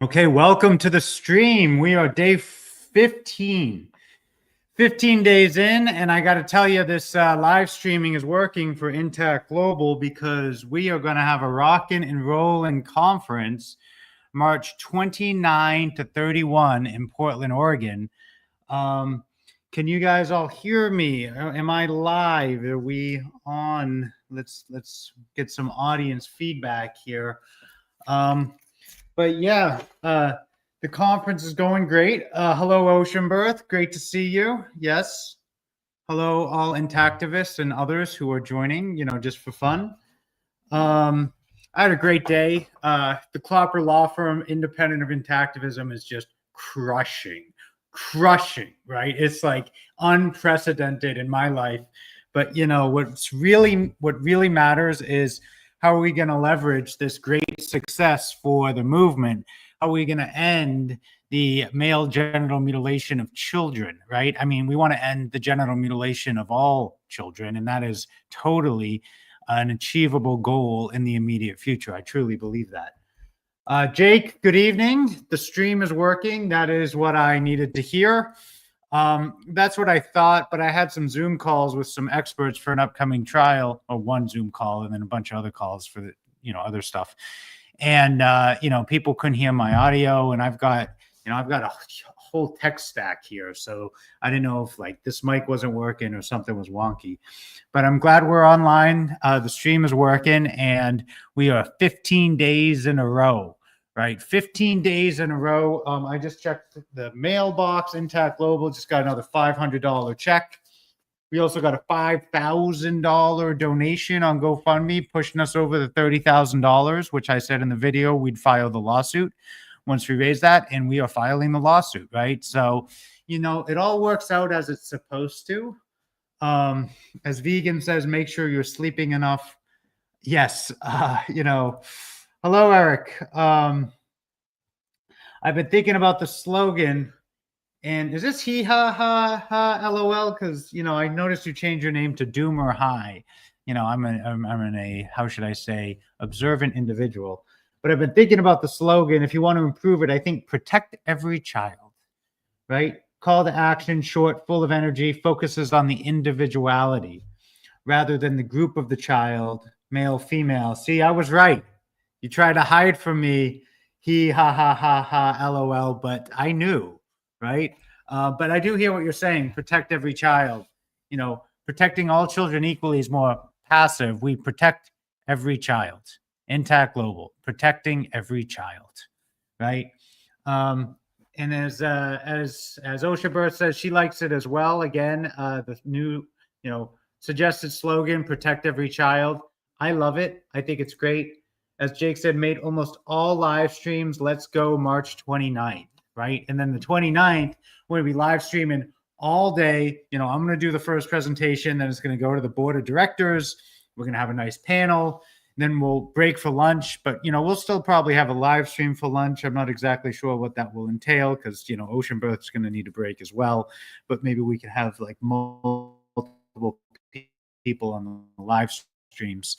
Okay, welcome to the stream. We are day 15. 15 days in, and I got to tell you, this live streaming is working for Intact Global because we are going to have a rockin' and rollin' conference March 29 to 31 in Portland, Oregon. Um, can you guys all hear me? Am I live? Are we on? Let's get some audience feedback here. But yeah, the conference is going great. Hello, Ocean Birth. Great to see you. Yes. Hello, all intactivists and others who are joining, just for fun. I had a great day. The Klopper Law Firm, independent of intactivism, is just crushing, right? It's like unprecedented in my life. But what really matters is how are we going to leverage this great success for the movement? How are we going to end the male genital mutilation of children, right? I mean, we want to end the genital mutilation of all children, and that is totally an achievable goal in the immediate future. I truly believe that. Jake, good evening. The stream is working. That is what I needed to hear. That's what I thought, but I had some Zoom calls with some experts for an upcoming trial, or one Zoom call, and then a bunch of other calls for the, other stuff. And, people couldn't hear my audio, and I've got a whole tech stack here. So I didn't know if like this mic wasn't working or something was wonky, but I'm glad we're online. The stream is working, and we are 15 days in a row. Right, 15 days in a row. I just checked the mailbox. Intact Global just got another $500 check. We also got a $5,000 donation on GoFundMe, pushing us over the $30,000, which I said in the video we'd file the lawsuit once we raise that, and we are filing the lawsuit, right? So, it all works out as it's supposed to. As Vegan says, make sure you're sleeping enough. Yes, Hello, Eric. I've been thinking about the slogan, and is this he ha ha ha lol? Because I noticed you changed your name to Doomer High. I'm in a how should I say observant individual, but I've been thinking about the slogan. If you want to improve it, I think protect every child. Right? Call to action, short, full of energy, focuses on the individuality rather than the group of the child, male, female. See, I was right. You try to hide from me, he, ha, ha, ha, ha, lol, but I knew, right? But I do hear what you're saying, protect every child. Protecting all children equally is more passive. We protect every child. Intact Global, protecting every child, right? And as Osha Birth says, she likes it as well. Again, the new, suggested slogan, protect every child. I love it. I think it's great. As Jake said, made almost all live streams. Let's go March 29th, right? And then the 29th, we're going to be live streaming all day. I'm going to do the first presentation. Then it's going to go to the board of directors. We're going to have a nice panel. Then we'll break for lunch. But, we'll still probably have a live stream for lunch. I'm not exactly sure what that will entail because, Ocean Birth's going to need a break as well. But maybe we can have like multiple people on the live streams.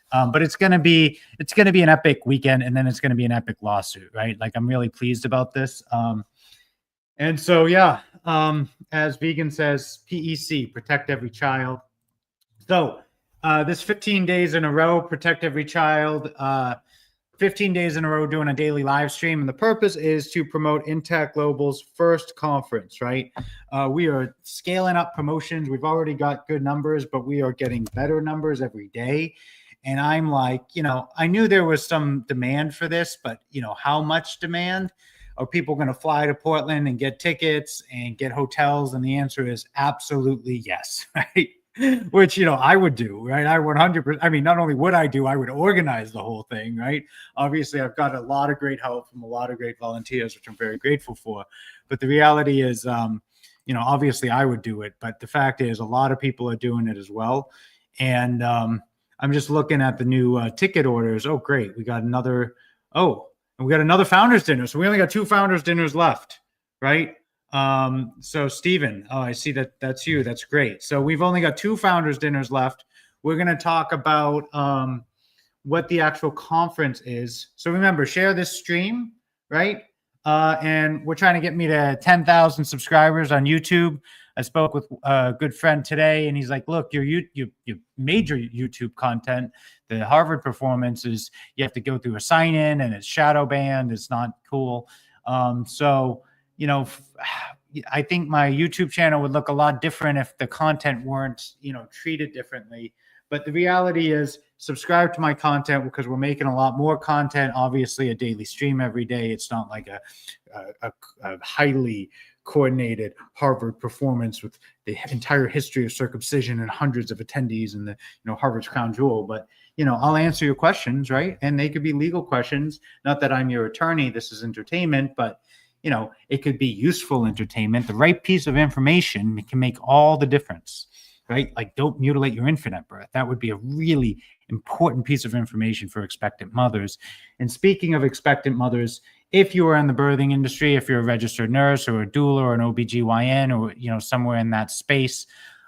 But it's going to be an epic weekend, and then it's going to be an epic lawsuit, right? Like I'm really pleased about this. And so, yeah, as Vegan says, PEC, protect every child. So this 15 days in a row, protect every child, 15 days in a row doing a daily live stream. And the purpose is to promote Intact Global's first conference, right? We are scaling up promotions. We've already got good numbers, but we are getting better numbers every day. And I'm like, I knew there was some demand for this, but, how much demand? Are people going to fly to Portland and get tickets and get hotels? And the answer is absolutely yes, right? Which, I would do, right? I 100%. I mean, not only would I do, I would organize the whole thing, right? Obviously, I've got a lot of great help from a lot of great volunteers, which I'm very grateful for. But the reality is, obviously I would do it. But the fact is, a lot of people are doing it as well. And, I'm just looking at the new ticket orders. Oh, great. We got another founders dinner. So we only got 2 founders dinners left, right? So Stephen, I see that's you. That's great. So we've only got 2 founders dinners left. We're going to talk about what the actual conference is. So remember, share this stream, right? And we're trying to get me to 10,000 subscribers on YouTube. I spoke with a good friend today, and he's like, look, your major YouTube content, the Harvard performance is you have to go through a sign-in and it's shadow banned. It's not cool. So, you know, I think my YouTube channel would look a lot different if the content weren't, you know, treated differently. But the reality is, subscribe to my content because we're making a lot more content. Obviously, a daily stream every day. It's not like a highly coordinated Harvard performance with the entire history of circumcision and hundreds of attendees and the, you know, Harvard's crown jewel. But, you know, I'll answer your questions, right? And they could be legal questions. Not that I'm your attorney. This is entertainment, but, you know, it could be useful entertainment. The right piece of information can make all the difference, right? Like, don't mutilate your infant at birth. That would be a really important piece of information for expectant mothers. And speaking of expectant mothers, if you are in the birthing industry, if you're a registered nurse or a doula or an OBGYN or, you know, somewhere in that space,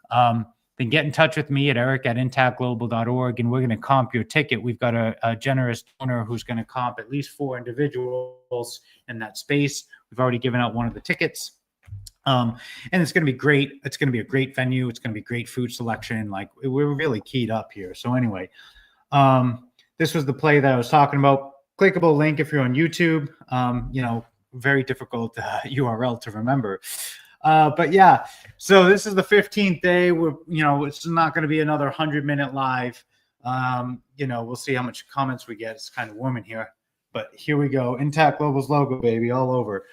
then get in touch with me at eric@intactglobal.org, and we're going to comp your ticket. We've got a generous donor who's going to comp at least 4 individuals in that space. We've already given out one of the tickets. And it's going to be great. It's going to be a great venue. It's going to be great food selection. Like, we're really keyed up here. So anyway, this was the play that I was talking about. Clickable link if you're on YouTube. You know, very difficult URL to remember. But yeah, so this is the 15th day. We're, you know, it's not going to be another 100-minute live. You know, we'll see how much comments we get. It's kind of warm in here, but here we go. Intact Global's logo, baby, all over.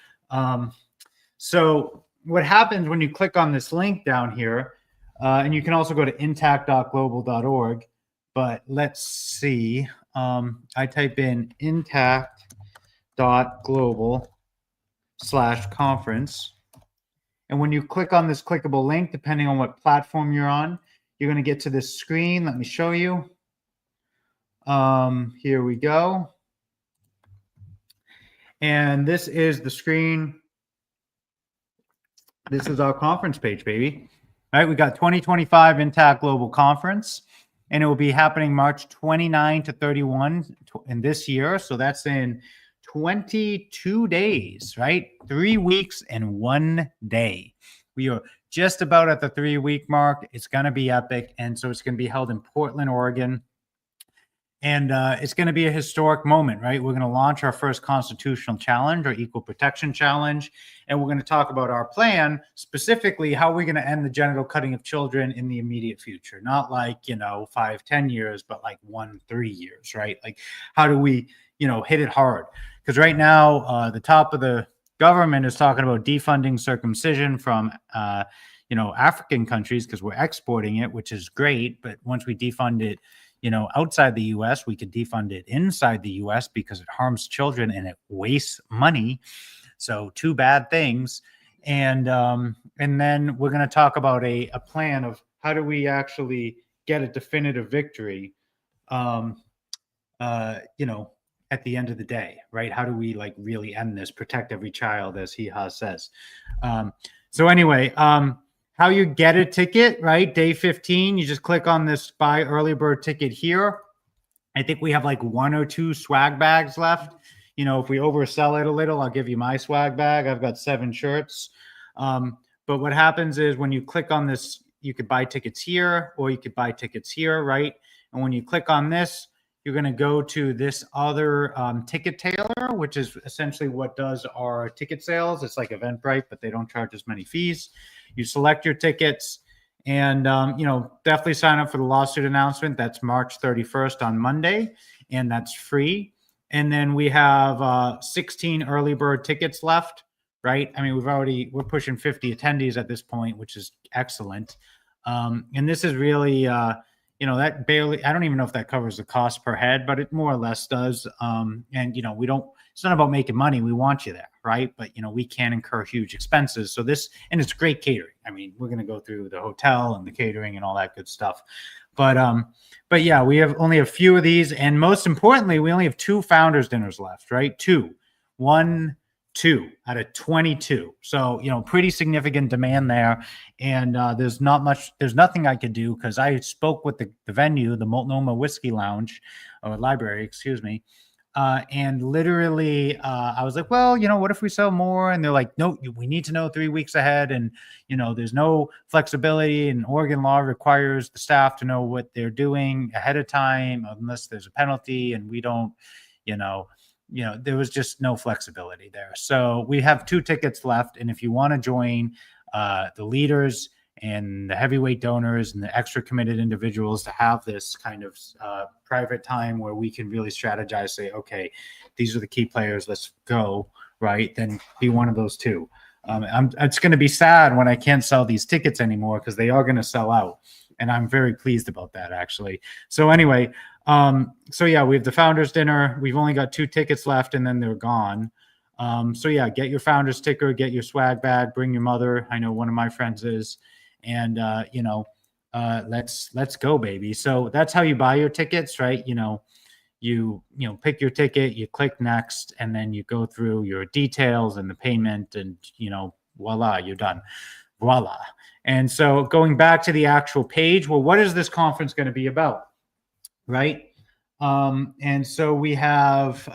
So what happens when you click on this link down here, and you can also go to intact.global.org, but let's see. I type in intact.global/conference. And when you click on this clickable link, depending on what platform you're on, you're going to get to this screen. Let me show you. Here we go. And this is the screen. This is our conference page, baby. All right, we got 2025 Intact Global Conference, and it will be happening March 29 to 31 in this year. So that's in 22 days, right? 3 weeks and 1 day. We are just about at the 3-week mark. It's going to be epic. And so it's going to be held in Portland, Oregon. And it's going to be a historic moment, right? We're going to launch our first constitutional challenge, or equal protection challenge. And we're going to talk about our plan, specifically how we're going to end the genital cutting of children in the immediate future. Not like, you know, 5-10 years, but like 1-3 years, right? Like, how do we, you know, hit it hard? Because right now, the top of the government is talking about defunding circumcision from, you know, African countries because we're exporting it, which is great. But once we defund it, you know, outside the U.S., we could defund it inside the U.S. because it harms children and it wastes money. So 2 bad things. And then we're going to talk about a plan of how do we actually get a definitive victory, you know, at the end of the day, right? How do we like really end this, protect every child, as Hee-Ha says. So anyway, how you get a ticket, right? Day 15, you just click on this buy early bird ticket here. I think we have like 1 or 2 swag bags left. You know, if we oversell it a little, I'll give you my swag bag. I've got 7 shirts. But what happens is when you click on this, you could buy tickets here or you could buy tickets here, right? And when you click on this, you're going to go to this other ticket tailor, which is essentially what does our ticket sales. It's like Eventbrite, but they don't charge as many fees. You select your tickets and, you know, definitely sign up for the lawsuit announcement. That's March 31st on Monday, and that's free. And then we have 16 early bird tickets left, right? I mean, we're pushing 50 attendees at this point, which is excellent. And this is really, you know, that barely, I don't even know if that covers the cost per head, but it more or less does. And, you know, it's not about making money. We want you there, right? But, you know, we can incur huge expenses. So this, and it's great catering. I mean, we're going to go through the hotel and the catering and all that good stuff. But yeah, we have only a few of these. And most importantly, we only have 2 founders dinners left, right? 2 out of 22. So, you know, pretty significant demand there. And there's nothing I could do because I spoke with the venue, the Multnomah Whiskey Lounge or library, excuse me. And literally, I was like, well, what if we sell more? And they're like, no, we need to know 3 weeks ahead. And, there's no flexibility, and Oregon law requires the staff to know what they're doing ahead of time, unless there's a penalty. And we don't, there was just no flexibility there. So we have 2 tickets left. And if you want to join the leaders and the heavyweight donors and the extra committed individuals to have this kind of private time where we can really strategize, say, okay, these are the key players, let's go, right? Then be one of those 2. It's going to be sad when I can't sell these tickets anymore, because they are going to sell out. And I'm very pleased about that, actually. So anyway, so yeah, we have the founders dinner. We've only got 2 tickets left, and then they're gone. So yeah, get your founders sticker, get your swag bag, bring your mother. I know one of my friends is. And let's go, baby. So that's how you buy your tickets, right? You pick your ticket, you click next, and then you go through your details and the payment, and voila, you're done. Voila. And so going back to the actual page, well, what is this conference going to be about, right? And so we have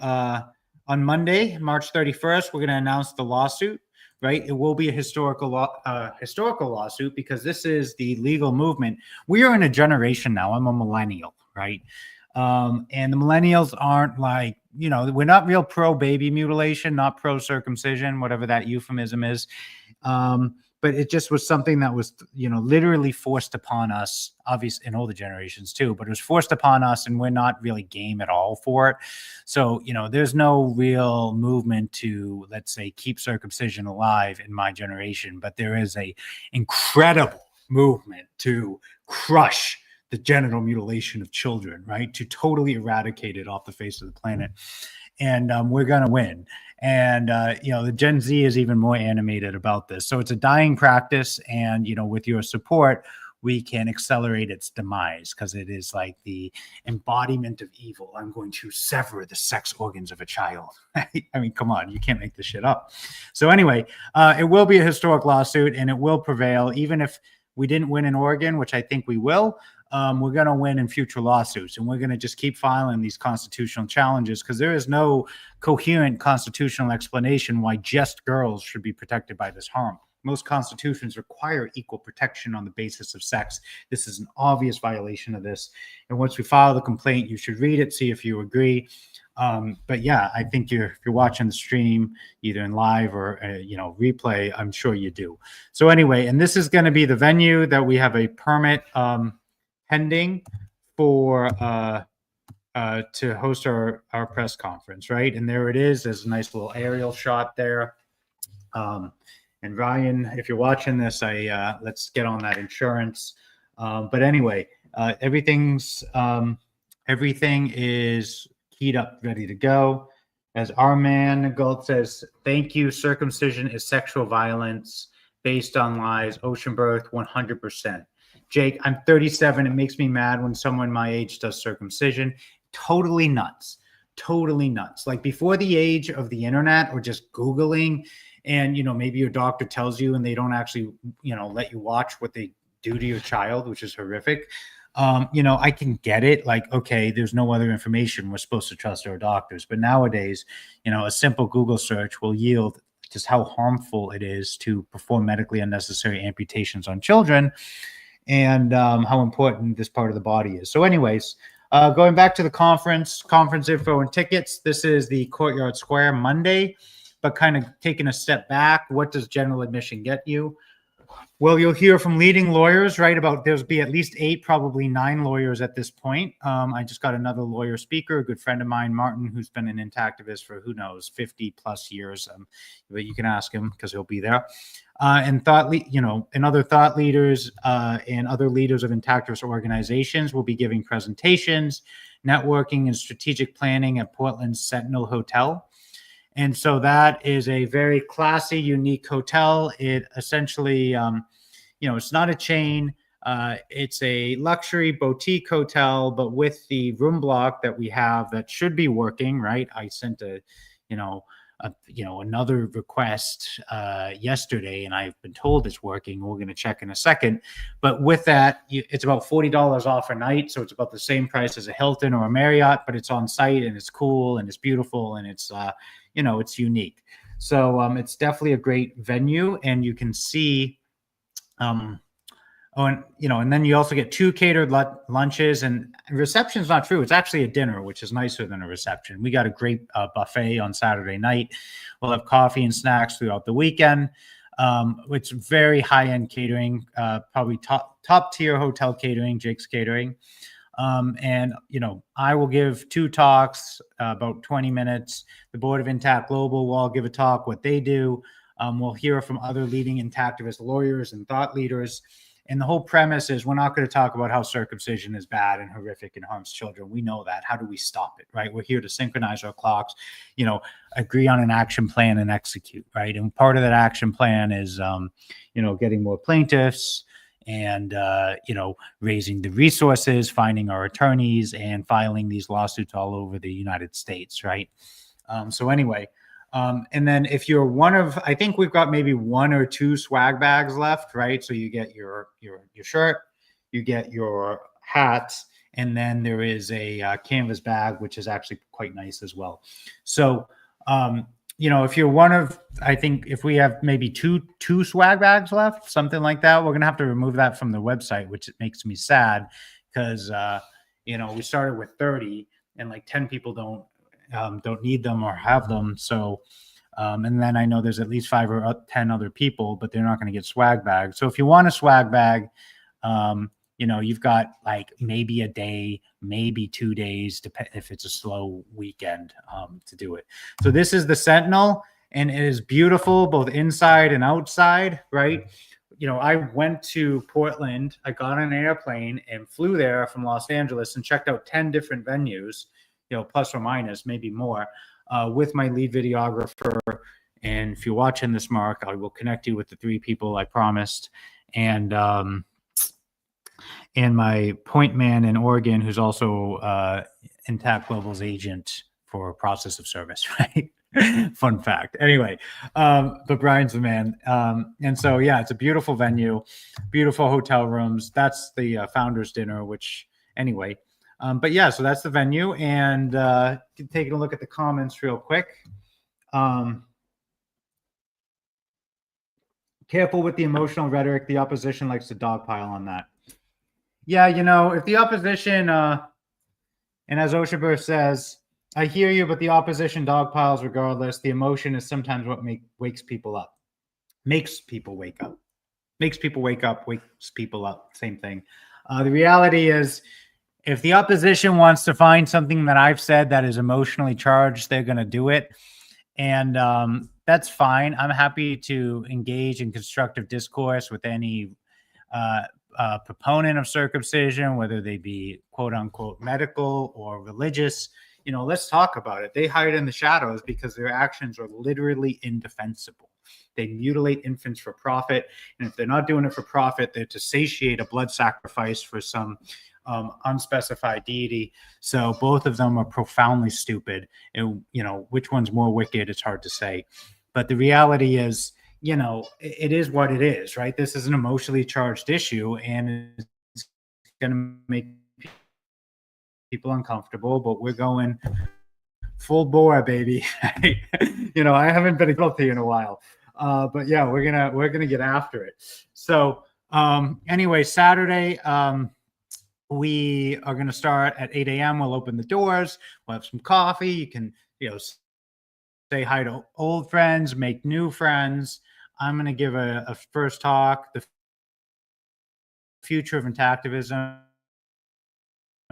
on Monday, March 31st, we're going to announce the lawsuit. Right, it will be a historical lawsuit, because this is the legal movement. We are in a generation now. I'm a millennial, right? And the millennials aren't like, we're not real pro baby mutilation, not pro circumcision, whatever that euphemism is. But it just was something that was, literally forced upon us, obviously in older generations too, but it was forced upon us, and we're not really game at all for it. So, there's no real movement to, let's say, keep circumcision alive in my generation, but there is a incredible movement to crush the genital mutilation of children, right? To totally eradicate it off the face of the planet. And we're going to win. And, the Gen Z is even more animated about this. So it's a dying practice. And, with your support, we can accelerate its demise, because it is like the embodiment of evil. I'm going to sever the sex organs of a child. I mean, come on, you can't make this shit up. So anyway, it will be a historic lawsuit, and it will prevail. Even if we didn't win in Oregon, which I think we will, we're going to win in future lawsuits, and we're going to just keep filing these constitutional challenges, because there is no coherent constitutional explanation why just girls should be protected by this harm. Most constitutions require equal protection on the basis of sex. This is an obvious violation of this. And once we file the complaint, you should read it, see if you agree. But yeah, I think if you're watching the stream, either in live or replay, I'm sure you do. So anyway, and this is going to be the venue that we have a permit pending for to host our press conference, right? And there it is. There's a nice little aerial shot there. And Ryan, if you're watching this, let's get on that insurance. But anyway, everything is keyed up, ready to go. As our man Galt says, thank you. Circumcision is sexual violence based on lies. Ocean birth, 100%. Jake, I'm 37. It makes me mad when someone my age does circumcision. Totally nuts. Totally nuts. Like before the age of the internet or just Googling, and, maybe your doctor tells you and they don't actually, let you watch what they do to your child, which is horrific. I can get it. Like, okay, there's no other information. We're supposed to trust our doctors. But nowadays, a simple Google search will yield just how harmful it is to perform medically unnecessary amputations on children, and how important this part of the body is. So anyways, going back to the conference info and tickets, this is the Courtyard Square Monday, but kind of taking a step back. What does general admission get you? Well, you'll hear from leading lawyers, right? There'll be at least 8, probably 9 lawyers at this point. I just got another lawyer speaker, a good friend of mine, Martin, who's been an activist for, who knows, 50 plus years. But you can ask him because he'll be there. And other thought leaders and other leaders of activist organizations will be giving presentations, networking, and strategic planning at Portland's Sentinel Hotel. And so that is a very classy, unique hotel. It essentially, it's not a chain. It's a luxury boutique hotel, but with the room block that we have that should be working, right? I sent a another request yesterday, and I've been told it's working. We're going to check in a second. But with that, it's about $40 off a night. So it's about the same price as a Hilton or a Marriott, but it's on site and it's cool and it's beautiful and it's, it's unique. So it's definitely a great venue, and you can see, and then you also get 2 catered lunches, and reception's not true. It's actually a dinner, which is nicer than a reception. We got a great buffet on Saturday night. We'll have coffee and snacks throughout the weekend. It's very high-end catering, probably top tier hotel catering, Jake's Catering. And I will give 2 talks, about 20 minutes. The board of Intact Global will all give a talk, what they do. We'll hear from other leading intactivist lawyers and thought leaders. And the whole premise is we're not going to talk about how circumcision is bad and horrific and harms children. We know that. How do we stop it, right? We're here to synchronize our clocks, agree on an action plan and execute, right? And part of that action plan is, getting more plaintiffs and, raising the resources, finding our attorneys, and filing these lawsuits all over the United States, right? So anyway, and then if you're I think we've got maybe 1 or 2 swag bags left, right? So you get your shirt, you get your hat, and then there is a canvas bag, which is actually quite nice as well. So, if you're I think if we have maybe two swag bags left, something like that, we're going to have to remove that from the website, which makes me sad because, we started with 30 and like 10 people don't need them or have them. So, and then I know there's at least 5 or 10 other people, but they're not going to get swag bags. So if you want a swag bag, you've got like maybe a day, maybe 2 days, if it's a slow weekend, to do it. So this is the Sentinel, and it is beautiful, both inside and outside, right? I went to Portland, I got on an airplane and flew there from Los Angeles and checked out 10 different venues, plus or minus, maybe more, with my lead videographer. And if you're watching this, Mark, I will connect you with the 3 people I promised. And my point man in Oregon, who's also Intact Global's agent for process of service, right? Fun fact. Anyway, but Brian's the man. And so, yeah, it's a beautiful venue, beautiful hotel rooms. That's the founders dinner, which anyway, but yeah, so that's the venue. And taking a look at the comments real quick. Careful with the emotional rhetoric. The opposition likes to dogpile on that. Yeah, if the opposition, and as Oshaber says, I hear you, but the opposition dogpiles regardless. The emotion is sometimes what wakes people up. Makes people wake up. Makes people wake up, wakes people up. Same thing. The reality is, if the opposition wants to find something that I've said that is emotionally charged, they're going to do it. And that's fine. I'm happy to engage in constructive discourse with any proponent of circumcision, whether they be quote unquote medical or religious. Let's talk about it. They hide in the shadows because their actions are literally indefensible. They mutilate infants for profit. And if they're not doing it for profit, they're to satiate a blood sacrifice for some unspecified deity. So both of them are profoundly stupid. And, which one's more wicked, it's hard to say. But the reality is, it is what it is, right? This is an emotionally charged issue, and it's going to make people uncomfortable, but we're going full bore, baby. I haven't been guilty in a while, but yeah, we're gonna get after it. So anyway, Saturday, we are gonna start at 8 a.m. We'll open the doors. We'll have some coffee. You can say hi to old friends, make new friends. I'm gonna give a first talk, the future of intactivism.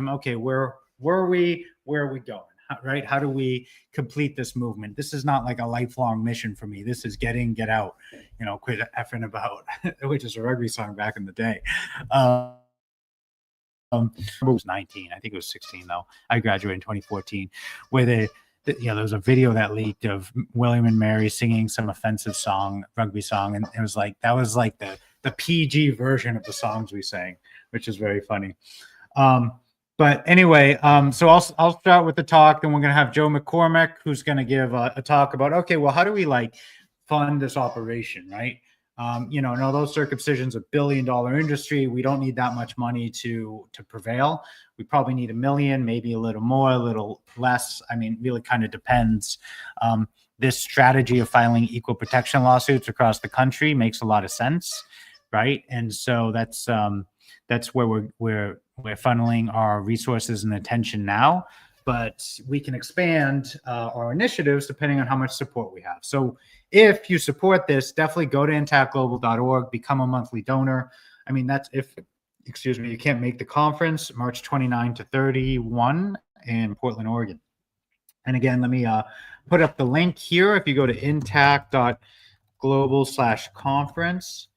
Okay, where are we going, right? How do we complete this movement? This is not like a lifelong mission for me. This is get out, quit effing about, which is a rugby song back in the day. It was 19, I think it was 16 though. I graduated in 2014, where there was a video that leaked of William and Mary singing some offensive rugby song, and it was like that was like the PG version of the songs we sang, which is very funny. But anyway, so I'll start with the talk, then we're going to have Joe McCormick, who's going to give a talk about, okay, well, how do we like fund this operation, right? And although circumcision's a billion-dollar industry, we don't need that much money to prevail. We probably need $1 million, maybe a little more, a little less. I mean, really kind of depends. This strategy of filing equal protection lawsuits across the country makes a lot of sense, right? And so that's where we're funneling our resources and attention now. But we can expand our initiatives depending on how much support we have. So if you support this, definitely go to intactglobal.org, become a monthly donor. I mean, that's if, you can't make the conference, March 29 to 31 in Portland, Oregon. And again, let me put up the link here. If you go to intact.global/conference,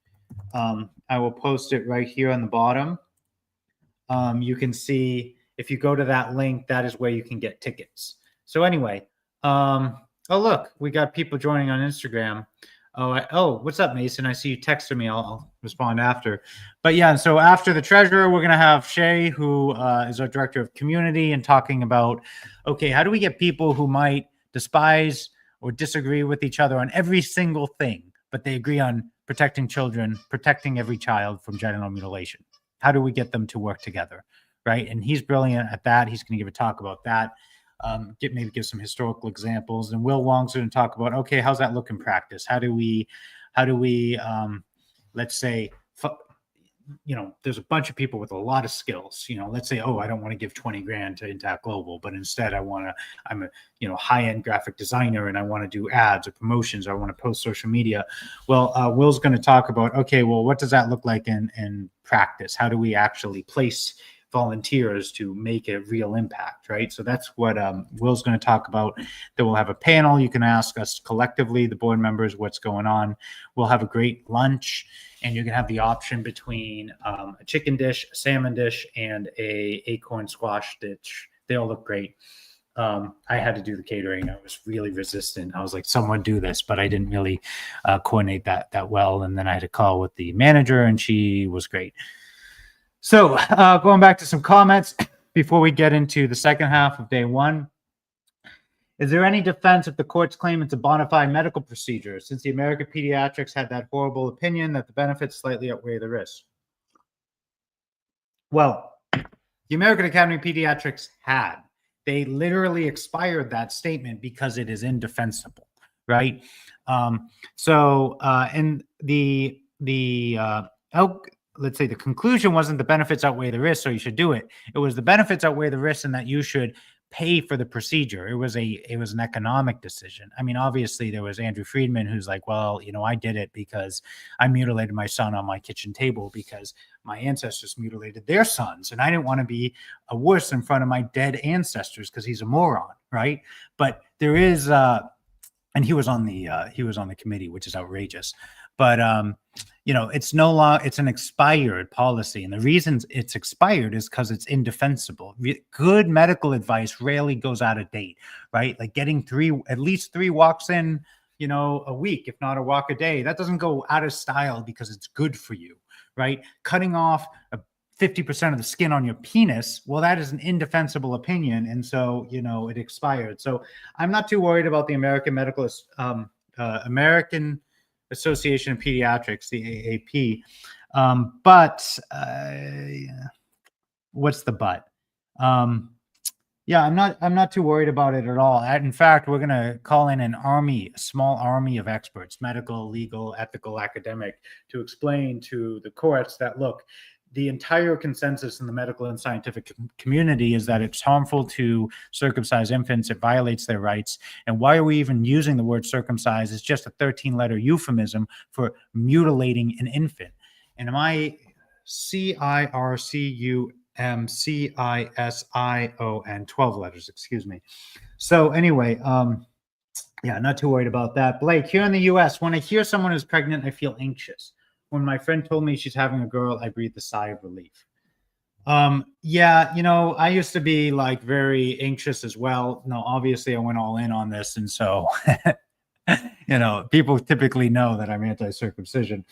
I will post it right here on the bottom. You can see if you go to that link, that is where you can get tickets. So anyway, oh, look, we got people joining on Instagram. Oh, what's up, Mason? I see you texted me. I'll respond after. But yeah, so after the treasurer, we're going to have Shay, who is our director of community, and talking about, okay, how do we get people who might despise or disagree with each other on every single thing, but they agree on protecting children, protecting every child from genital mutilation? How do we get them to work together, right? And he's brilliant at that. He's going to give a talk about that. Maybe give some historical examples. And Will Wong's going to talk about, okay, how's that look in practice? How do we, let's say, there's a bunch of people with a lot of skills. Let's say, oh, I don't want to give 20 grand to Intact Global, but instead I'm a high-end graphic designer and I want to do ads or promotions. Or I want to post social media. Well, Will's going to talk about, okay, well, what does that look like in practice? How do we actually place volunteers to make a real impact, right? So that's what Will's going to talk about. Then we'll have a panel. You can ask us collectively, the board members, what's going on. We'll have a great lunch, and you're going to have the option between a chicken dish, a salmon dish, and a acorn squash dish. They all look great. I had to do the catering. I was really resistant. I was like, someone do this, but I didn't really coordinate that well. And then I had a call with the manager, and she was great. So going back to some comments before we get into the second half of day one. Is there any defense if the courts claim it's a bona fide medical procedure, since the American Pediatrics had that horrible opinion that the benefits slightly outweigh the risks? Well, the American Academy of Pediatrics had. They literally expired that statement because it is indefensible, right? And let's say the conclusion wasn't the benefits outweigh the risks, so you should do it. It was the benefits outweigh the risks and that you should pay for the procedure. It was an economic decision. I mean, obviously there was Andrew Friedman who's like, well, I did it because I mutilated my son on my kitchen table because my ancestors mutilated their sons. And I didn't want to be a wuss in front of my dead ancestors because he's a moron, right? But there is, and he was on the committee, which is outrageous. But it's no longer, it's an expired policy. And the reason it's expired is because it's indefensible. Good medical advice rarely goes out of date, right? Like getting at least 3 walks in, a week, if not a walk a day, that doesn't go out of style because it's good for you, right? Cutting off 50% of the skin on your penis, well, that is an indefensible opinion. And so, it expired. So I'm not too worried about the American American Association of Pediatrics, the AAP. But what's the but? Yeah, I'm not too worried about it at all. In fact, we're going to call in a small army of experts, medical, legal, ethical, academic, to explain to the courts that, look, the entire consensus in the medical and scientific community is that it's harmful to circumcise infants. It violates their rights. And why are we even using the word circumcise? It's just a 13-letter euphemism for mutilating an infant. And am I CIRCUMCISION, 12 letters, excuse me. So anyway, yeah, not too worried about that. Blake, here in the US, when I hear someone is pregnant, I feel anxious. When my friend told me she's having a girl, I breathed a sigh of relief. Yeah, I used to be like very anxious as well. No, obviously I went all in on this. And so, people typically know that I'm anti-circumcision.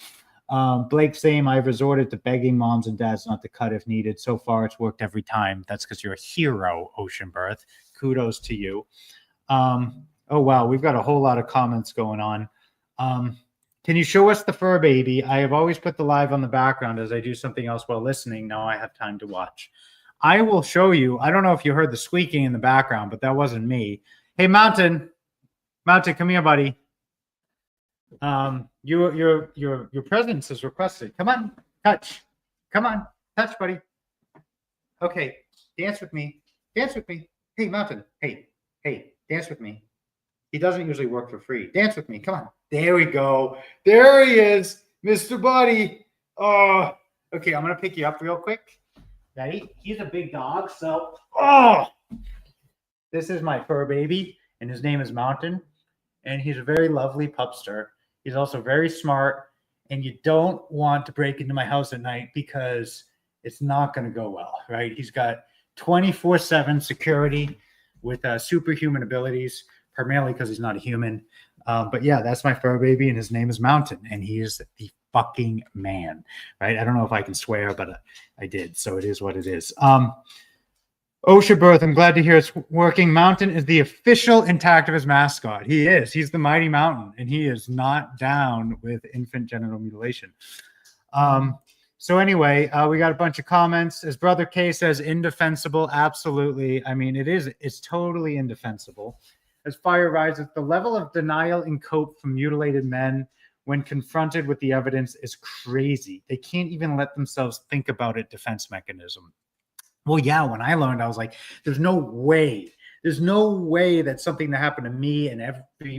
Blake, same. I've resorted to begging moms and dads not to cut if needed. So far, it's worked every time. That's because you're a hero, Ocean Birth. Kudos to you. Oh, wow. We've got a whole lot of comments going on. Can you show us the fur baby? I have always put the live on the background as I do something else while listening. Now I have time to watch. I will show you. I don't know if you heard the squeaking in the background, but that wasn't me. Hey, Mountain, come here, buddy. Your presence is requested. Come on, touch. Come on, touch, buddy. Okay, dance with me. Dance with me. Hey, Mountain. Hey, dance with me. He doesn't usually work for free. Dance with me. Come on. There we go. There he is, Mr. Buddy. Oh, okay. I'm gonna pick you up real quick. Ready? He's a big dog, so this is my fur baby, and his name is Mountain, and he's a very lovely pupster. He's also very smart, and you don't want to break into my house at night because it's not going to go well, right? He's got 24/7 security with superhuman abilities, primarily because he's not a human. But yeah, that's my fur baby, and his name is Mountain, and he is the fucking man, right? I don't know if I can swear, but I did, so it is what it is. Osha Birth, I'm glad to hear it's working. Mountain is the official Intactivist mascot. He is. He's the mighty mountain, and he is not down with infant genital mutilation. So anyway, we got a bunch of comments. As Brother K says, indefensible. Absolutely. I mean, it's totally indefensible. As fire rises, the level of denial and cope from mutilated men when confronted with the evidence is crazy. They can't even let themselves think about it. Defense mechanism. Well, yeah, when I learned, I was like, there's no way that something that happened to me and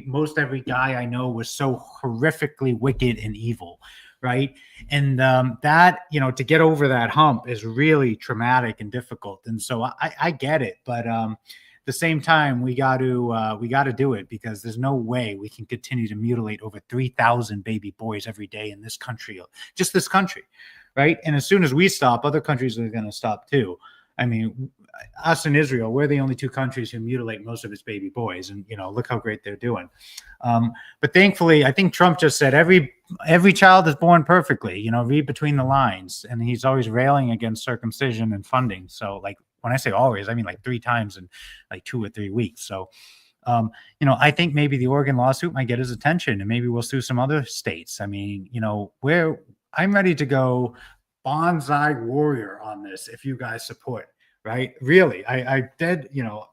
most every guy I know was so horrifically wicked and evil, right? And that, to get over that hump is really traumatic and difficult. And so I get it, but at the same time, we got to do it, because there's no way we can continue to mutilate over 3,000 baby boys every day in this country, just this country. Right. And as soon as we stop, other countries are going to stop, too. I mean, us and Israel, we're the only two countries who mutilate most of its baby boys. And, look how great they're doing. But thankfully, I think Trump just said every child is born perfectly, read between the lines. And he's always railing against circumcision and funding. So like when I say always, I mean like 3 times in like 2 or 3 weeks. So, I think maybe the Oregon lawsuit might get his attention, and maybe we'll sue some other states. I mean, I'm ready to go bonsai warrior on this if you guys support, right? Really, I did,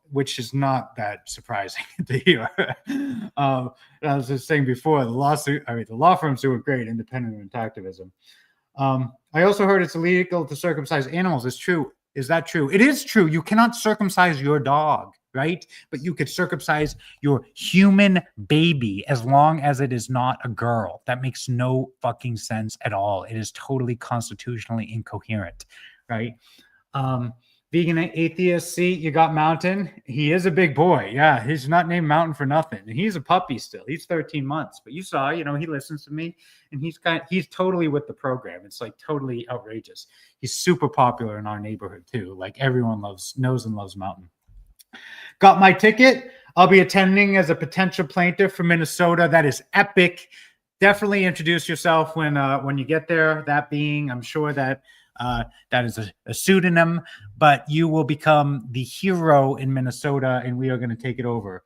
which is not that surprising to hear. I was just saying before, the law firms do a great independent of activism. I also heard it's illegal to circumcise animals. It's true. Is that true? It is true. You cannot circumcise your dog, right? But you could circumcise your human baby as long as it is not a girl. That makes no fucking sense at all. It is totally constitutionally incoherent, right? Vegan atheist, see, you got Mountain. He is a big boy. Yeah, he's not named Mountain for nothing. And he's a puppy still. He's 13 months. But you saw, he listens to me, and he's totally with the program. It's like totally outrageous. He's super popular in our neighborhood too. Like everyone knows and loves Mountain. Got my ticket. I'll be attending as a potential plaintiff from Minnesota. That is epic. Definitely introduce yourself when you get there. That being, I'm sure that that is a pseudonym, but you will become the hero in Minnesota, and we are going to take it over.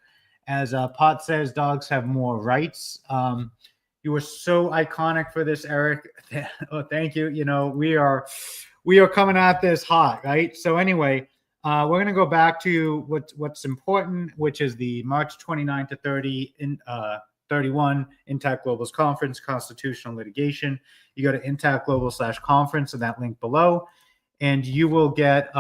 As Pot says, dogs have more rights. You were so iconic for this, Eric. Oh, thank you. We are coming at this hot, right? So anyway, we're going to go back to what's important, which is the March 29 to 31 Intact Global's conference, Constitutional Litigation. You go to intactglobal.com/conference and that link below, and you will get,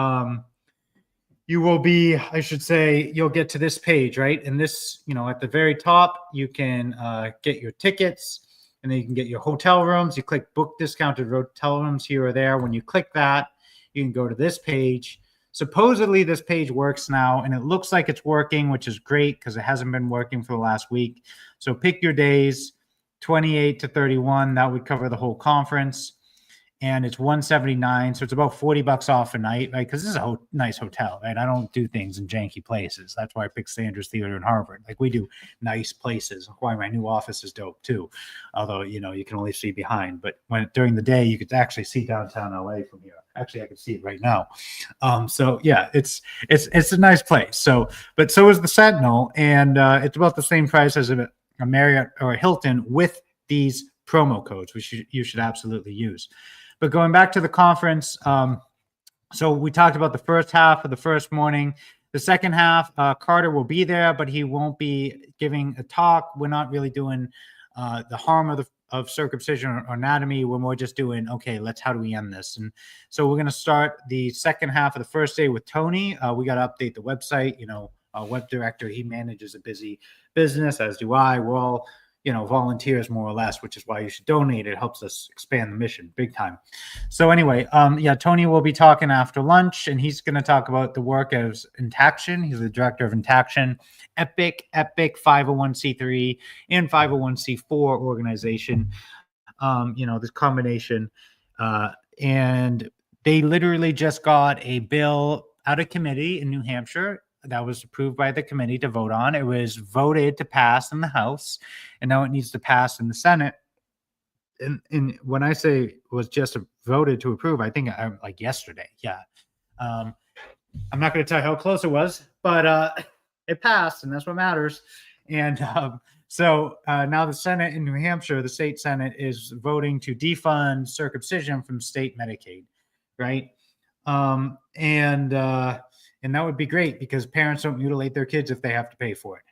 you'll get to this page, right? And this, at the very top, you can get your tickets, and then you can get your hotel rooms. You click book discounted hotel rooms here or there. When you click that, you can go to this page. Supposedly this page works now, and it looks like it's working, which is great because it hasn't been working for the last week. So pick your days, 28 to 31. That would cover the whole conference. and it's $179, so it's about $40 off a night, right? Because this is a nice hotel, right? I don't do things in janky places. That's why I picked Sanders Theater in Harvard. Like, we do nice places. Why my new office is dope too, although you can only see behind. But during the day, you could actually see downtown LA from here. Actually, I can see it right now. So yeah, it's a nice place. So is the Sentinel, and it's about the same price as a Marriott or a Hilton with these promo codes, which you should absolutely use. But going back to the conference, so we talked about the first half of the first morning. The second half, Carter will be there, but he won't be giving a talk. We're not really doing the harm of circumcision or anatomy. We're more just doing, okay, how do we end this? And so we're going to start the second half of the first day with Tony. We got to update the website. Our web director, he manages a busy business, as do I. We're all volunteers more or less, which is why you should donate. It helps us expand the mission big time. So anyway, Tony will be talking after lunch, and he's going to talk about the work of Intaction. He's the director of Intaction, epic 501c3 and 501c4 organization. This combination, and they literally just got a bill out of committee in New Hampshire that was approved by the committee to vote on. It was voted to pass in the House, and now it needs to pass in the Senate. And when I say it was just voted to approve, I think like yesterday. Yeah. I'm not going to tell you how close it was, but it passed, and that's what matters. And so now the Senate in New Hampshire, the state Senate, is voting to defund circumcision from state Medicaid, right? And that would be great, because parents don't mutilate their kids if they have to pay for it.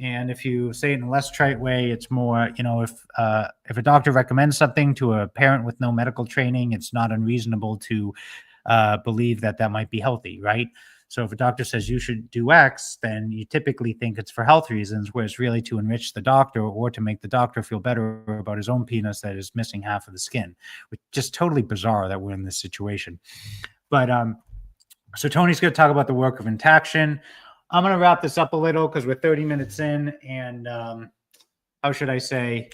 And if you say it in a less trite way, it's more, if a doctor recommends something to a parent with no medical training, it's not unreasonable to believe that might be healthy, right? So if a doctor says you should do X, then you typically think it's for health reasons, where it's really to enrich the doctor or to make the doctor feel better about his own penis that is missing half of the skin, which is just totally bizarre that we're in this situation. But so Tony's going to talk about the work of Intaction. I'm going to wrap this up a little because we're 30 minutes in, and how should I say?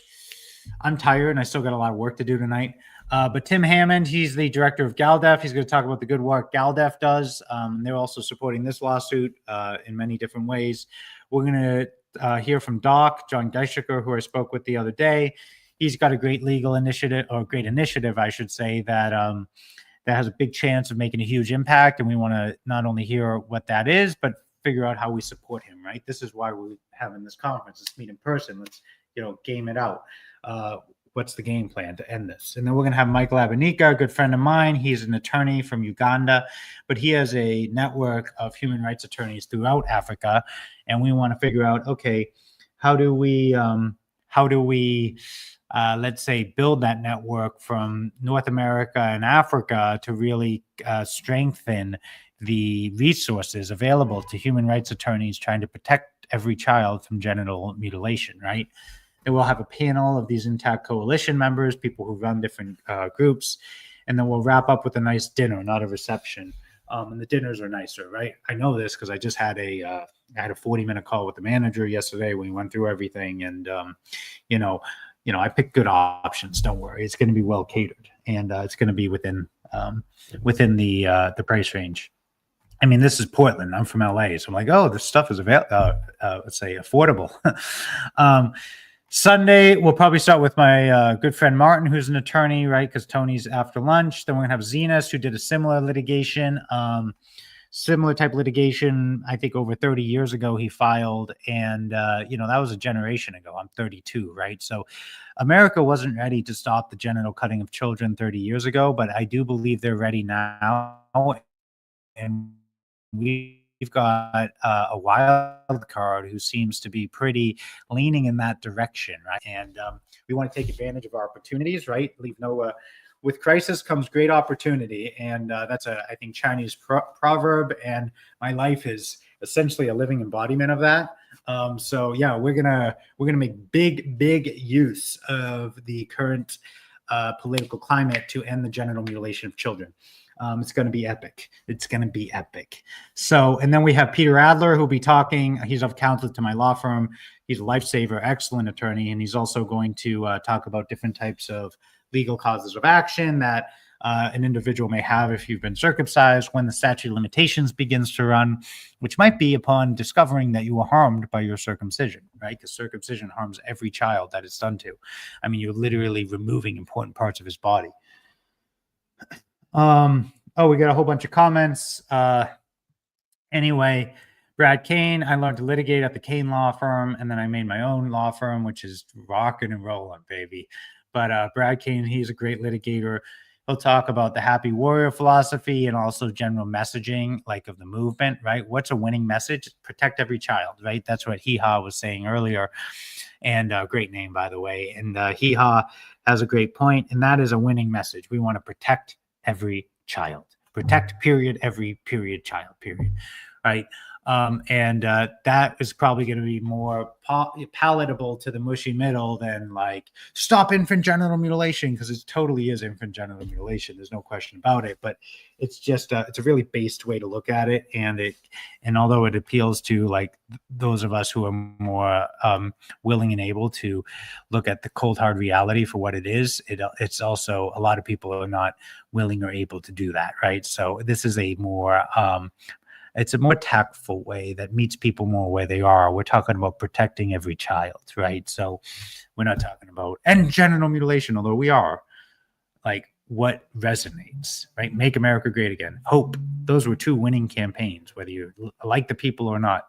I'm tired and I still got a lot of work to do tonight. But Tim Hammond, he's the director of GalDef. He's going to talk about the good work GalDef does. They're also supporting this lawsuit in many different ways. We're going to hear from Doc, John Geishiker, who I spoke with the other day. He's got a great legal initiative, or great initiative, I should say, that has a big chance of making a huge impact. And we want to not only hear what that is, but figure out how we support him, right? This is why we're having this conference. Let's meet in person. Let's, game it out. What's the game plan to end this? And then we're going to have Michael Abanika, a good friend of mine. He's an attorney from Uganda, but he has a network of human rights attorneys throughout Africa. And we want to figure out, okay, how do we let's say, build that network from North America and Africa to really strengthen the resources available to human rights attorneys trying to protect every child from genital mutilation, right? And we'll have a panel of these Intact Coalition members, people who run different groups, and then we'll wrap up with a nice dinner, not a reception. And the dinners are nicer, right? I know this because I just had a 40-minute call with the manager yesterday. We went through everything, and I picked good options. Don't worry, it's going to be well catered, and it's going to be within the price range. I mean, this is Portland. I'm from LA, so I'm like, oh, this stuff is let's say affordable. Sunday, we'll probably start with my good friend Martin, who's an attorney, right? Because Tony's after lunch. Then we're gonna have Zenas, who did a similar litigation. Similar type litigation, I think over 30 years ago he filed, and that was a generation ago. I'm 32, right? So America wasn't ready to stop the genital cutting of children 30 years ago, but I do believe they're ready now, and we've got a wild card who seems to be pretty leaning in that direction, right? And we want to take advantage of our opportunities, right? Leave no with crisis comes great opportunity, and that's I think Chinese proverb, and my life is essentially a living embodiment of that. So yeah, we're gonna make big use of the current political climate to end the genital mutilation of children. It's going to be epic. It's going to be epic. So, and then we have Peter Adler, who'll be talking. He's of counsel to my law firm. He's a lifesaver, excellent attorney, and he's also going to talk about different types of legal causes of action that an individual may have if you've been circumcised, when the statute of limitations begins to run, which might be upon discovering that you were harmed by your circumcision, right? Because circumcision harms every child that it's done to. I mean, you're literally removing important parts of his body. Oh, we got a whole bunch of comments. Anyway, Brad Kane, I learned to litigate at the Kane Law Firm, and then I made my own law firm, which is rocking and rolling, baby. But Brad Kane, he's a great litigator. He'll talk about the happy warrior philosophy and also general messaging, like of the movement, right? What's a winning message? Protect every child, right? That's what Hee Haw was saying earlier. And great name, by the way. And Hee Haw has a great point, and that is a winning message. We want to protect every child. Protect, period, every period, child, period, right? And that is probably going to be more palatable to the mushy middle than like stop infant genital mutilation, because it totally is infant genital mutilation. There's no question about it. But it's just it's a really based way to look at it, and although it appeals to like those of us who are more willing and able to look at the cold hard reality for what it is, it's also a lot of people are not willing or able to do that, right? So this is a more it's a more tactful way that meets people more where they are. We're talking about protecting every child, right? So we're not talking about and genital mutilation, although we are. Like what resonates, right? Make America Great Again. Hope. Those were two winning campaigns, whether you like the people or not.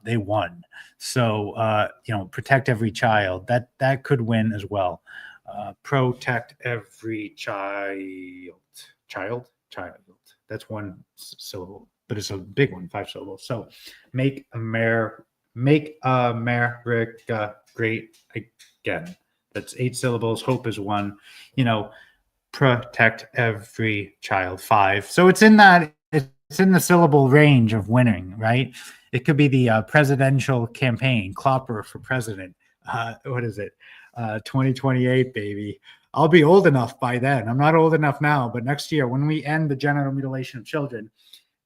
They won. So, protect every child. That could win as well. Protect every child. Child. That's one syllable, but it's a big one, 5 syllables. So, make America great again. That's 8 syllables. Hope is 1. Protect every child, 5. So it's in the syllable range of winning, right? It could be the presidential campaign, Clopper for president. What is it? 2028, baby. I'll be old enough by then. I'm not old enough now, but next year when we end the genital mutilation of children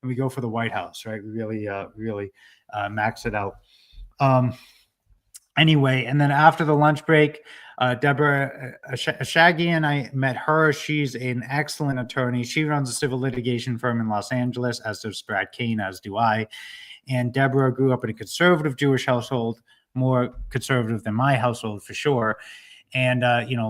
and we go for the White House, right? We really max it out. Anyway, and then after the lunch break, Deborah Ashagian, I met her. She's an excellent attorney. She runs a civil litigation firm in Los Angeles, as does Brad Kane, as do I. And Deborah grew up in a conservative Jewish household, more conservative than my household for sure. And,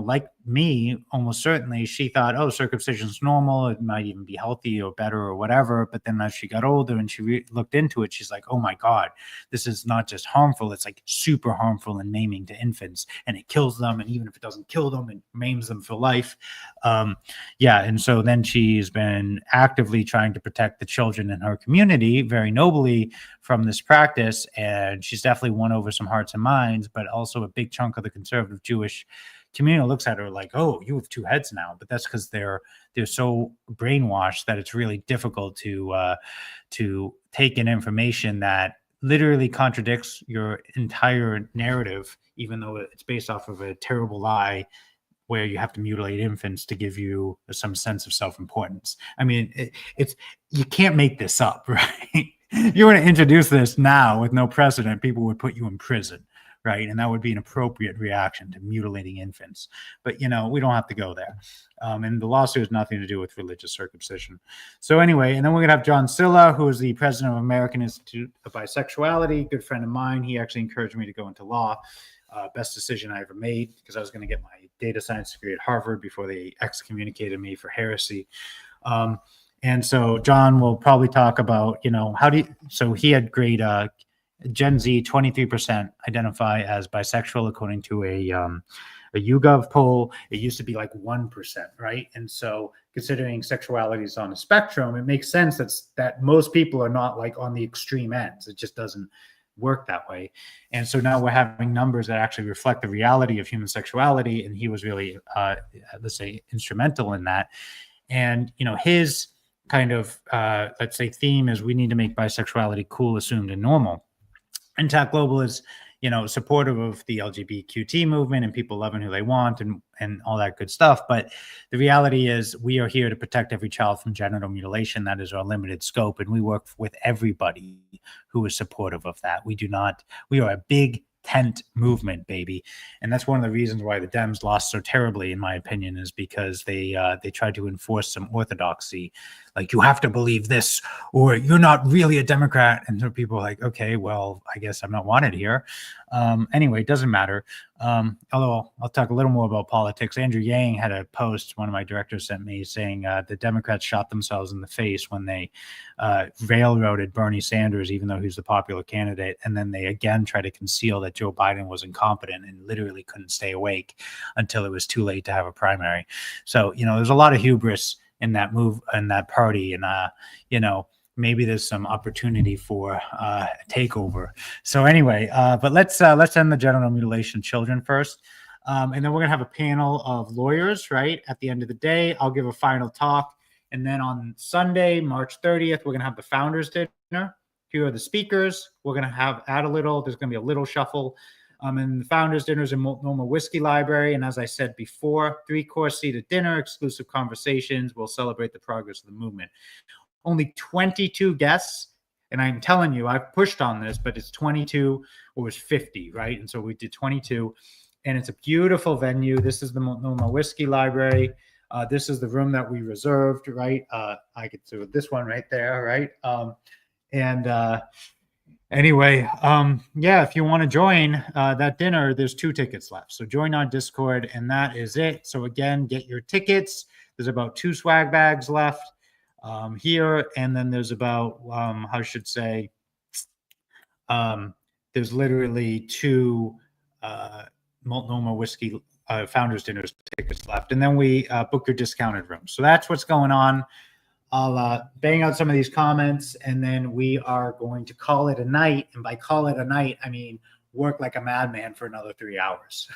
like me, almost certainly, she thought, oh, circumcision's normal. It might even be healthy or better or whatever. But then as she got older and she looked into it, she's like, oh, my God, this is not just harmful. It's like super harmful and maiming to infants. And it kills them. And even if it doesn't kill them, it maims them for life. And so then she's been actively trying to protect the children in her community very nobly from this practice. And she's definitely won over some hearts and minds, but also a big chunk of the conservative Jewish community looks at her like, oh, you have 2 heads now. But that's because they're so brainwashed that it's really difficult to take in information that literally contradicts your entire narrative, even though it's based off of a terrible lie where you have to mutilate infants to give you some sense of self-importance. I mean, you can't make this up, right? You want to introduce this now with no precedent, people would put you in prison, right? And that would be an appropriate reaction to mutilating infants. But, we don't have to go there. And the lawsuit has nothing to do with religious circumcision. So anyway, and then we're going to have John Silla, who is the president of American Institute of Bisexuality, good friend of mine. He actually encouraged me to go into law. Best decision I ever made, because I was going to get my data science degree at Harvard before they excommunicated me for heresy. And so John will probably talk about, so he had great Gen Z, 23% identify as bisexual, according to a YouGov poll. It used to be like 1%, right? And so considering sexuality is on a spectrum, it makes sense that most people are not like on the extreme ends. It just doesn't work that way. And so now we're having numbers that actually reflect the reality of human sexuality. And he was really, let's say, instrumental in that. And, his kind of, let's say, theme is we need to make bisexuality cool, assumed, and normal. And Tech Global is, supportive of the LGBTQT movement and people loving who they want and all that good stuff. But the reality is we are here to protect every child from genital mutilation. That is our limited scope. And we work with everybody who is supportive of that. We are a big tent movement, baby. And that's one of the reasons why the Dems lost so terribly, in my opinion, is because they tried to enforce some orthodoxy, like you have to believe this or you're not really a Democrat. And so people are like, okay, well, I guess I'm not wanted here. Anyway, it doesn't matter. Although I'll talk a little more about politics. Andrew Yang had a post one of my directors sent me saying the Democrats shot themselves in the face when they railroaded Bernie Sanders, even though he's the popular candidate. And then they again tried to conceal that Joe Biden was incompetent and literally couldn't stay awake until it was too late to have a primary. So, there's a lot of hubris in that move and that party. And, maybe there's some opportunity for a takeover. So anyway, but let's end the genital mutilation children first. And then we're going to have a panel of lawyers, right? At the end of the day, I'll give a final talk. And then on Sunday, March 30th, we're going to have the founders dinner. Here are the speakers. We're going to there's going to be a little shuffle. And the founders dinner is in Multnomah Whiskey Library. And as I said before, 3-course seated dinner, exclusive conversations. We'll celebrate the progress of the movement. Only 22 guests. And I'm telling you, I've pushed on this, but it's 22 or it's 50, right? And so we did 22. And it's a beautiful venue. This is the Multnomah Whiskey Library. This is the room that we reserved, right? I could do this one right there, right? Anyway, if you want to join that dinner, there's 2 tickets left. So join our Discord, and that is it. So again, get your tickets. There's about 2 swag bags left here, and then there's about there's literally 2 Multnomah Whiskey Founders Dinners tickets left, and then we book your discounted room. So that's what's going on. I'll bang out some of these comments, and then we are going to call it a night. And by call it a night, I mean work like a madman for another 3 hours.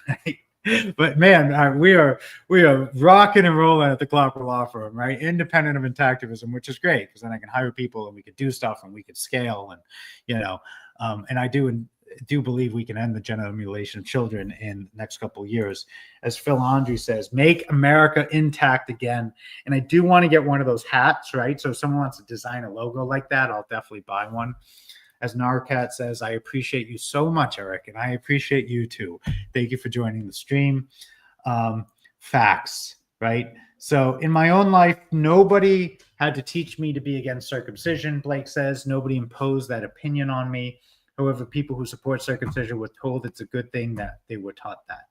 But man, we are rocking and rolling at the Klopper Law Firm, right? Independent of intactivism, which is great because then I can hire people and we could do stuff and we could scale, and and I do believe we can end the genital mutilation of children in the next couple of years. As Phil Andre says, make America intact again. And I do want to get one of those hats, right? So if someone wants to design a logo like that, I'll definitely buy one. As Narcat says, I appreciate you so much, Eric, and I appreciate you too. Thank you for joining the stream. Facts, right? So in my own life, nobody had to teach me to be against circumcision, Blake says. Nobody imposed that opinion on me. However, people who support circumcision were told it's a good thing that they were taught that.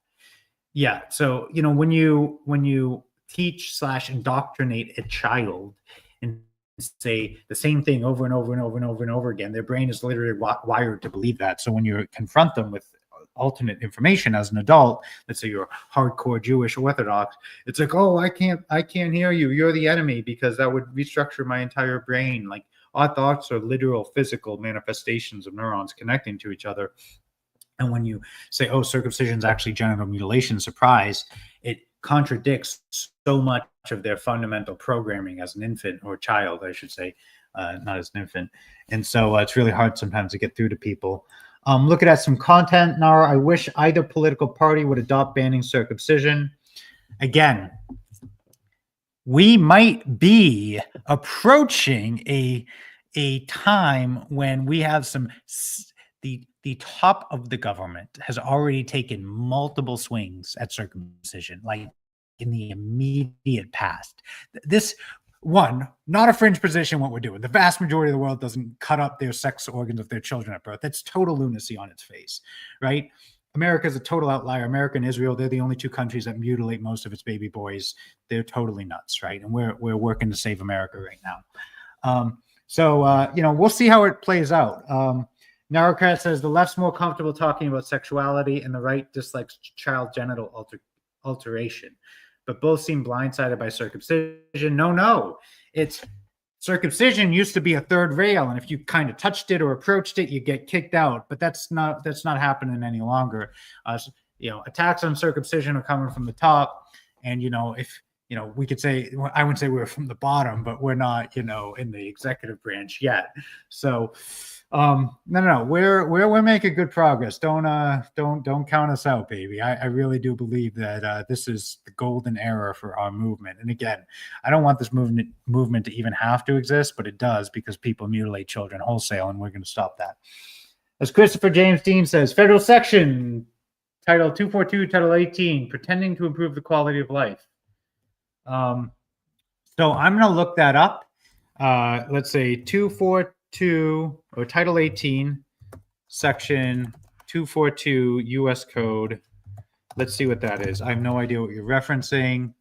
Yeah. So, when you teach / indoctrinate a child and say the same thing over and over and over and over and over again, their brain is literally wired to believe that. So when you confront them with alternate information as an adult, let's say you're hardcore Jewish Orthodox, it's like, oh, I can't hear you. You're the enemy, because that would restructure my entire brain. Like, our thoughts are literal physical manifestations of neurons connecting to each other. And when you say, oh, circumcision is actually genital mutilation, surprise, it contradicts so much of their fundamental programming as an infant, or child, I should say, not as an infant. And so it's really hard sometimes to get through to people. Looking at some content, Nara, I wish either political party would adopt banning circumcision. Again, we might be approaching a time when we have the top of the government has already taken multiple swings at circumcision, like in the immediate past. This one, not a fringe position what we're doing. The vast majority of the world doesn't cut up their sex organs of their children at birth. That's total lunacy on its face, right? America is a total outlier. America and Israel, they're the only 2 countries that mutilate most of its baby boys. They're totally nuts, right? And we're working to save America right now. We'll see how it plays out. Narrowcat says the left's more comfortable talking about sexuality and the right dislikes child genital alteration, but both seem blindsided by circumcision. No, it's circumcision used to be a third rail, and if you kind of touched it or approached it, you get kicked out. But that's not happening any longer. Attacks on circumcision are coming from the top, and if we could say, I wouldn't say we're from the bottom, but we're not, in the executive branch yet. So, no, we're making good progress. Don't count us out, baby. I really do believe that this is the golden era for our movement. And again, I don't want this movement to even have to exist, but it does, because people mutilate children wholesale, and we're going to stop that. As Christopher James Dean says, federal section, Title 242, Title 18, pretending to improve the quality of life. So I'm going to look that up. Let's say 242 or Title 18, Section 242 U.S. Code. Let's see what that is. I have no idea what you're referencing.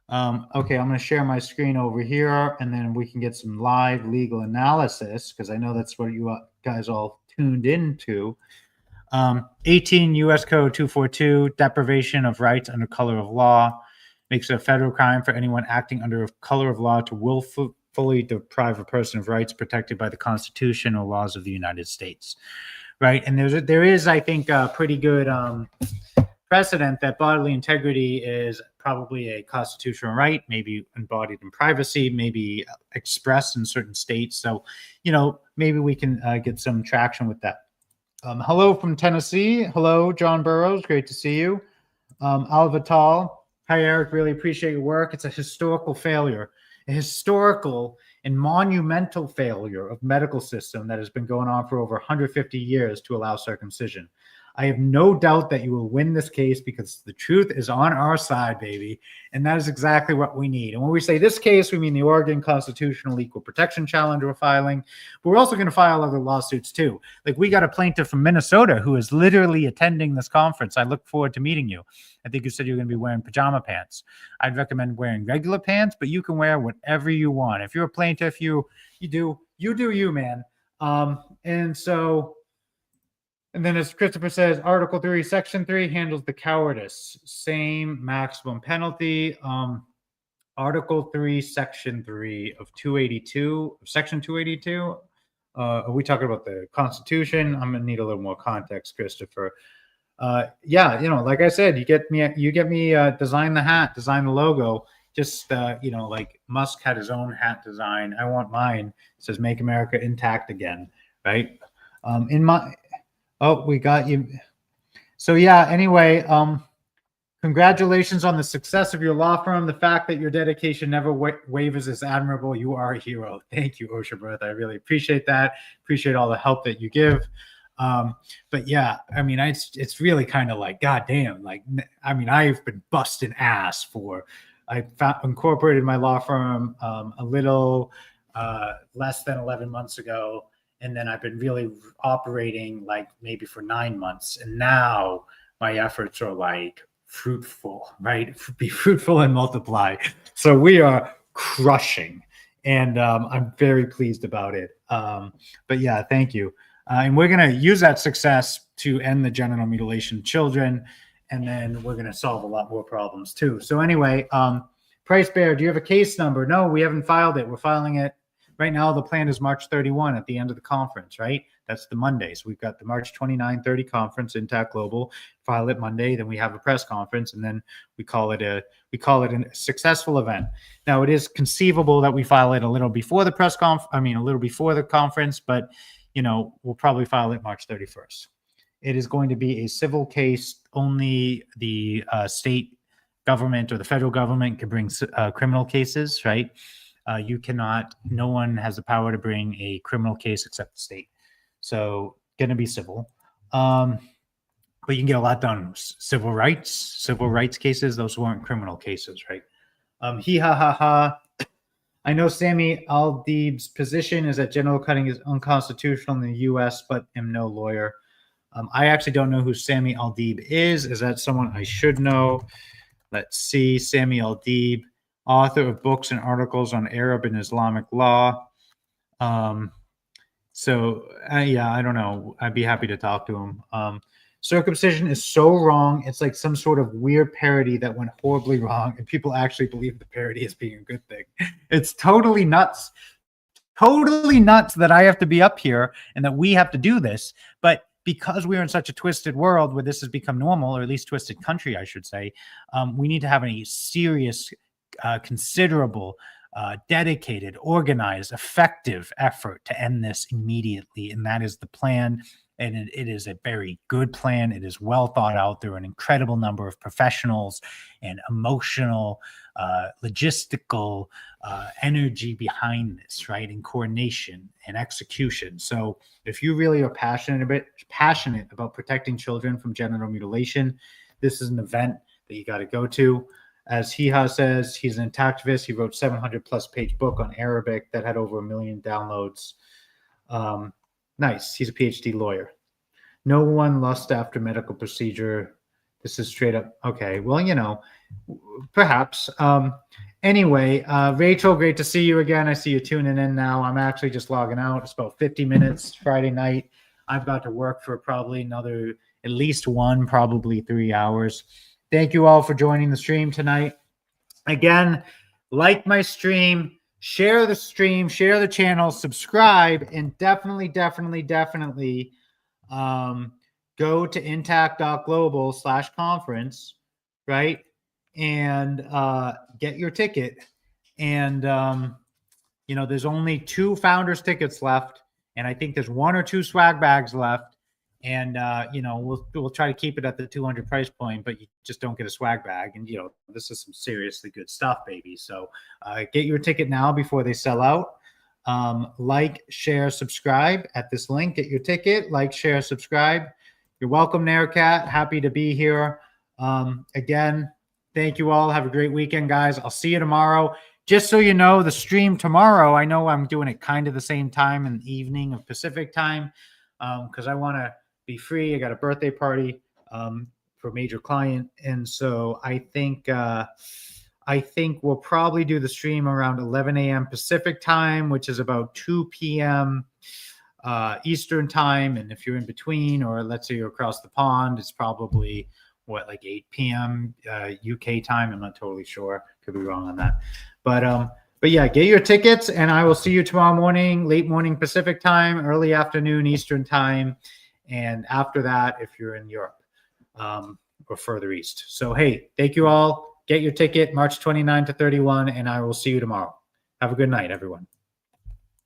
Okay, I'm going to share my screen over here, and then we can get some live legal analysis, because I know that's what you guys all tuned into. 18 U.S. Code 242, deprivation of rights under color of law, makes it a federal crime for anyone acting under a color of law to willfully deprive a person of rights protected by the Constitution or laws of the United States. Right, and there is, I think, a pretty good precedent that bodily integrity is probably a constitutional right, maybe embodied in privacy, maybe expressed in certain states. So, maybe we can get some traction with that. Hello from Tennessee. Hello, John Burrows. Great to see you. Alvatal. Hi, Eric. Really appreciate your work. It's a historical failure, a historical and monumental failure of medical system that has been going on for over 150 years to allow circumcision. I have no doubt that you will win this case because the truth is on our side, baby. And that is exactly what we need. And when we say this case, we mean the Oregon Constitutional Equal Protection Challenge we're filing. But we're also going to file other lawsuits too. Like, we got a plaintiff from Minnesota who is literally attending this conference. I look forward to meeting you. I think you said you're going to be wearing pajama pants. I'd recommend wearing regular pants, but you can wear whatever you want. If you're a plaintiff, you do you, man. And then, as Christopher says, Article 3, Section 3 handles the cowardice. Same maximum penalty. Article 3, Section 3 of 282, Section 282. Are we talking about the Constitution? I'm gonna need a little more context, Christopher. Yeah, like I said, you get me design the hat, design the logo. Just like Musk had his own hat design. I want mine. It says "Make America Intact Again," right? Oh, we got you. So yeah, anyway, congratulations on the success of your law firm. The fact that your dedication never wavers is admirable. You are a hero. Thank you, Osha Bertha. I really appreciate that. Appreciate all the help that you give. But yeah, I mean, it's really kind of like, goddamn, like, I mean, I've been busting ass I incorporated my law firm a little less than 11 months ago. And then I've been really operating like maybe for 9 months. And now my efforts are like fruitful, right? Be fruitful and multiply. So we are crushing. And I'm very pleased about it. But yeah, thank you. And we're going to use that success to end the genital mutilation of children. And then we're going to solve a lot more problems too. So anyway, Price Bear, do you have a case number? No, we haven't filed it. We're filing it. Right now, the plan is March 31 at the end of the conference, right? That's the Monday. So we've got the March 29, 30 conference, Intact Global, file it Monday. Then we have a press conference, and then we call it a successful event. Now, it is conceivable that we file it a little before the a little before the conference, but, we'll probably file it March 31st. It is going to be a civil case. Only the state government or the federal government can bring criminal cases, right? You cannot, no one has the power to bring a criminal case except the state. So going to be civil. But you can get a lot done. Civil rights cases, those weren't criminal cases, right? I know Sami Al-Deeb's position is that genital cutting is unconstitutional in the U.S., but am no lawyer. I actually don't know who Sami Al-Deeb is. Is that someone I should know? Let's see. Sami Al-Deeb, author of books and articles on Arab and Islamic law. Yeah, I don't know. I'd be happy to talk to him. Circumcision is so wrong. It's like some sort of weird parody that went horribly wrong, and people actually believe the parody as being a good thing. It's totally nuts. Totally nuts that I have to be up here and that we have to do this. But because we're in such a twisted world where this has become normal, or at least twisted country, I should say, we need to have a serious, considerable, dedicated, organized, effective effort to end this immediately. And that is the plan. and it is a very good plan. It is well thought out. There are an incredible number of professionals and emotional, logistical energy behind this, right? And coordination and execution. So if you really are passionate about protecting children from genital mutilation, this is an event that you got to go to. As Hiha says, he's an activist. He wrote 700+ page book on Arabic that had over 1 million downloads. Nice. He's a PhD lawyer. No one lust after medical procedure. This is straight up. Okay. Well, you know, perhaps. Anyway, Rachel, great to see you again. I see you tuning in now. I'm actually just logging out. It's about 50 minutes Friday night. I've got to work for probably another, at least one, probably 3 hours. Thank you all for joining the stream tonight. Again, like my stream, share the stream, share the channel, subscribe, and definitely go to intact.global/conference, right? And get your ticket. And, you know, there's only 2 founders tickets left. And I think there's 1 or 2 swag bags left. And, you know, we'll try to keep it at the 200 price point, but you just don't get a swag bag. And, you know, this is some seriously good stuff, baby. So get your ticket now before they sell out. Like, share, subscribe at this link. Get your ticket. Like, share, subscribe. You're welcome, Naircat. Happy to be here. Again, thank you all. Have a great weekend, guys. I'll see you tomorrow. Just so you know, the stream tomorrow, I know I'm doing it kind of the same time in the evening of Pacific time because I want to be free. I got a birthday party for a major client. And so I think we'll probably do the stream around 11 a.m. Pacific time, which is about 2 p.m. Eastern time. And if you're in between, or let's say you're across the pond, it's probably like 8 p.m. UK time. I'm not totally sure. Could be wrong on that. But yeah, get your tickets, and I will see you tomorrow morning, late morning Pacific time, early afternoon Eastern time. And after that, if you're in Europe or further east. So, hey, thank you all. Get your ticket March 29 to 31, and I will see you tomorrow. Have a good night, everyone.